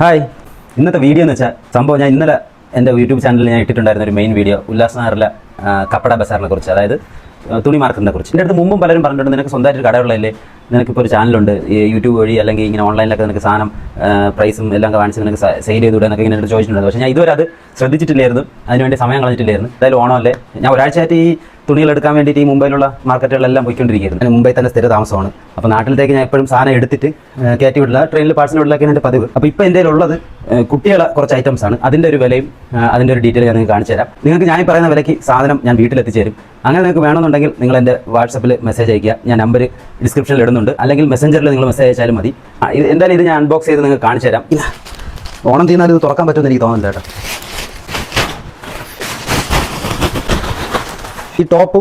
Hi, ഇന്നത്തെ video എന്ന് വെച്ചാൽ സംഭവം ഞാൻ ഇന്നലെ എൻ്റെ യൂട്യൂബ് ചാനലിൽ ഞാൻ ഇട്ടിട്ടുണ്ടായിരുന്ന ഒരു മെയിൻ വീഡിയോ ഉല്ലാസനഗറിലെ കപ്പട ബസാറിനെ കുറിച്ച്, അതായത് തുണി മാർക്കറ്റിനെ കുറിച്ച്. എൻ്റെ അടുത്ത് മുമ്പും പലരും പറഞ്ഞിട്ടുണ്ട്, നിനക്ക് സ്വന്തമായിട്ട് കടയുള്ളതല്ലേ, നിനക്കിപ്പോൾ ഒരു ചാനലുണ്ട്, ഈ യൂട്യൂബ് വഴി അല്ലെങ്കിൽ ഇങ്ങനെ ഓൺലൈനിലൊക്കെ നിനക്ക് സാധനം പ്രൈസും എല്ലാം കാണിച്ച് നിനക്ക് സെയിൽ ചെയ്തുകൂടെ എന്നൊക്കെ ഇങ്ങനെ ചോദിച്ചിട്ടുണ്ട്. പക്ഷേ ഞാൻ ഇതുവരെ അത് ശ്രദ്ധിച്ചിട്ടില്ലായിരുന്നു, അതിനുവേണ്ടി സമയം കളഞ്ഞിട്ടില്ലായിരുന്നു. എന്തായാലും ഓണമല്ലേ, ഞാൻ ഒരാഴ്ചയായിട്ട് ഈ തുണികൾ എടുക്കാൻ വേണ്ടിയിട്ട് ഈ മുംബൈയിലുള്ള മാർക്കറ്റുകളെല്ലാം പോയിക്കൊണ്ടിരിക്കുകയായിരുന്നു. ഞാൻ മുംബൈ തന്നെ സ്ഥിര താമസമാണ്. അപ്പോൾ നാട്ടിലത്തേക്ക് ഞാൻ എപ്പോഴും സാധനം എടുത്തിട്ട് കയറ്റി വിടില്ല, ട്രെയിനിൽ പാഴ്സൽ വിടില്ലൊക്കെയാണ് എൻ്റെ പതിവ്. അപ്പോൾ ഇപ്പോൾ എൻ്റെ ഉള്ളത് കുട്ടികളെ കുറച്ച് ഐറ്റംസ് ആണ്. അതിൻ്റെ ഒരു വിലയും അതിൻ്റെ ഒരു ഡീറ്റെയിൽ ഞാൻ നിങ്ങൾക്ക് കാണിച്ചു തരാം. നിങ്ങൾക്ക് ഞാൻ പറയുന്ന വിലയ്ക്ക് സാധനം ഞാൻ വീട്ടിലെത്തിച്ചു തരും. അങ്ങനെ നിങ്ങൾക്ക് വേണമെന്നുണ്ടെങ്കിൽ നിങ്ങൾ എൻ്റെ വാട്സപ്പിൽ മെസ്സേജ് അയയ്ക്കുക, ഞാൻ നമ്പർ ഡിസ്ക്രിപ്ഷനിൽ ഇടുന്നുണ്ട്, അല്ലെങ്കിൽ മെസ്സഞ്ചറിൽ നിങ്ങൾ മെസ്സേജ് അയച്ചാലും മതി. എന്തായാലും ഇത് ഞാൻ അൺബോക്സ് ചെയ്ത് നിങ്ങൾക്ക് കാണിച്ചു തരാം. ഓണം തീർന്നാലും ഇത് തുറക്കാൻ പറ്റുമെന്ന് എനിക്ക് തോന്നുന്നില്ല കേട്ടോ. ഈ ടോപ്പ്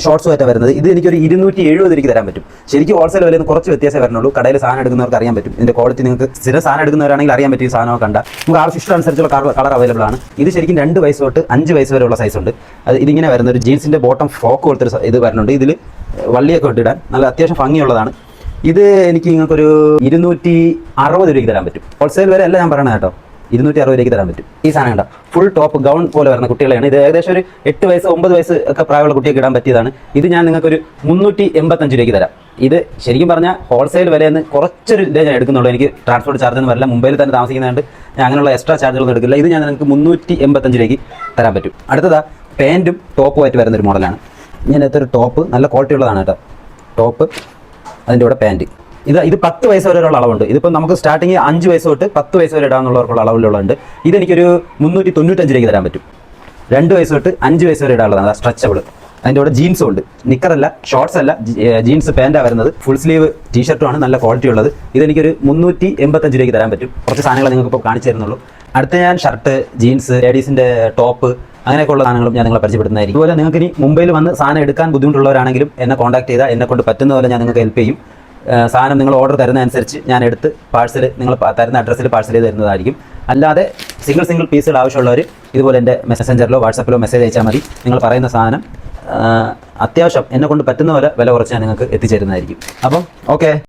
ഷോർട്സും ആയിട്ട് വരുന്നത്, ഇത് എനിക്കൊരു 270 രൂപയ്ക്ക് തരാൻ പറ്റും. ശരിക്കും ഹോൾസെയിൽ വിലയിൽ നിന്ന് കുറച്ച് വ്യത്യാസം വരുന്നുള്ളൂ. കടയിൽ സാധനം എടുക്കുന്നവർക്ക് അറിയാൻ പറ്റും ഇതിൻ്റെ ക്വാളിറ്റി. നിങ്ങൾക്ക് സ്ഥിരം സാധനം എടുക്കുന്നവരാണെങ്കിൽ അറിയാൻ പറ്റും. ഈ സാധനമൊക്കെ കണ്ട നമുക്ക് ആവശ്യം ഇഷ്ടമനുസരിച്ചുള്ള കളർ അവൈലബിൾ ആണ്. ഇത് ശരിക്കും 2 വയസ്സ് തൊട്ട് 5 വയസ്സ് വരെയുള്ള സൈസ് ഉണ്ട്. അത് ഇതിങ്ങനെ വരുന്ന ഒരു ജീൻസിൻ്റെ ബോട്ടം ഫ്രോക്ക് പോലത്തെ ഇത് വരുന്നുണ്ട്. ഇതിൽ വള്ളിയൊക്കെ ഇട്ടിടാൻ നല്ല അത്യാവശ്യം ഭംഗിയുള്ളതാണ്. ഇത് എനിക്ക് നിങ്ങൾക്കൊരു 260 രൂപയ്ക്ക് തരാൻ പറ്റും. ഹോൾസെയിൽ വില അല്ല ഞാൻ പറയണത് കേട്ടോ, 260 രൂപയ്ക്ക് തരാൻ പറ്റും. ഈ സാധനം കണ്ടോ, ഫുൾ ടോപ്പ് ഗൗൺ പോലെ വരുന്ന കുട്ടികളെയാണ്. ഇത് ഏകദേശം ഒരു 8 വയസ്സ് 9 വയസ്സ് ഒക്കെ പ്രായമുള്ള കുട്ടിയൊക്കെ ഇടാൻ പറ്റിയതാണ്. ഇത് ഞാൻ നിങ്ങൾക്കൊരു 385 രൂപയ്ക്ക് തരാം. ഇത് ശരിക്കും പറഞ്ഞാൽ ഹോൾസെയിൽ വിലയെന്ന് കുറച്ചൊരു ഇതേ ഞാൻ എടുക്കുന്നുള്ളൂ. എനിക്ക് ട്രാൻസ്പോർട്ട് ചാർജ് ഒന്നും വരില്ല, മുംബൈയിൽ തന്നെ താമസിക്കുന്നതുകൊണ്ട് ഞാൻ അങ്ങനെയുള്ള എക്സ്ട്രാ ചാർജുകളൊന്നും എടുക്കില്ല. ഇത് ഞാൻ നിങ്ങൾക്ക് 385 രൂപയ്ക്ക് തരാൻ പറ്റും. അടുത്തതാ പാൻറ്റും ടോപ്പുമായിട്ട് വരുന്നൊരു മോഡലാണ്. ഇങ്ങനത്തെ ഒരു ടോപ്പ് നല്ല ക്വാളിറ്റി ഉള്ളതാണ് കേട്ടോ. ടോപ്പ് അതിൻ്റെ കൂടെ പാൻറ്റ്. ഇത് 10 വയസ്സ് വരെയുള്ള അളവുണ്ട്. ഇതിപ്പോൾ നമുക്ക് സ്റ്റാർട്ടിങ് 5 വയസ്സ് തൊട്ട് 10 വയസ്സ് വരെ ഇടാന്നുള്ളവർക്കുള്ള അളവിലുള്ളതുണ്ട്. ഇതെനിക്കൊരു 395 രൂപയ്ക്ക് തരാൻ പറ്റും. 2 വയസ്സ് തൊട്ട് 5 വയസ്സ് വരെ ഇടാനുള്ളതാണ്. സ്ട്രെച്ചബിൾ. അതിൻ്റെ കൂടെ ജീൻസും ഉണ്ട്. നിക്കറല്ല, ഷോർട്സ് അല്ല, ജീൻസ് പാൻറ്റാണ് വരുന്നത്. ഫുൾ സ്ലീവ് ടീഷർട്ടുമാണ്, നല്ല ക്വാളിറ്റി ഉള്ളത്. ഇതെനിക്കൊരു 385 രൂപയ്ക്ക് തരാൻ പറ്റും. കുറച്ച് സാധനങ്ങൾ നിങ്ങൾക്ക് ഇപ്പോൾ കാണിച്ചു തരുന്നുള്ളൂ. അടുത്ത ഞാൻ ഷർട്ട്, ജീൻസ്, ലേഡീസിൻ്റെ ടോപ്പ്, അങ്ങനെയൊക്കെയുള്ള സാധനങ്ങളും ഞാൻ നിങ്ങളെ പരിചയപ്പെടുന്നതായിരിക്കും. അതുപോലെ നിങ്ങൾക്ക് ഇനി മുംബൈയിൽ വന്ന് സാധനം എടുക്കാൻ ബുദ്ധിമുട്ടുള്ളവരാണെങ്കിലും എന്നെ കോൺടാക്ട് ചെയ്താൽ എന്നെ കൊണ്ട് പറ്റുന്ന പോലെ ഞാൻ നിങ്ങൾക്ക് ഹെൽപ്പ് ചെയ്യും. സാധനം നിങ്ങൾ ഓർഡർ തരുന്നതനുസരിച്ച് ഞാൻ എടുത്ത് പാഴ്സൽ നിങ്ങൾ തരുന്ന അഡ്രസ്സിൽ പാഴ്സൽ ചെയ്ത് തരുന്നതായിരിക്കും. അല്ലാതെ സിംഗിൾ പീസുകൾ ആവശ്യമുള്ളവർ ഇതുപോലെ എൻ്റെ മെസ്സഞ്ചറിലോ വാട്സപ്പിലോ മെസ്സേജ് അയച്ചാൽ മതി. നിങ്ങൾ പറയുന്ന സാധനം അത്യാവശ്യം എന്നെ കൊണ്ട് പറ്റുന്ന പോലെ വില കുറച്ച് ഞാൻ നിങ്ങൾക്ക് എത്തിച്ചേരുന്നതായിരിക്കും. അപ്പം ഓക്കെ.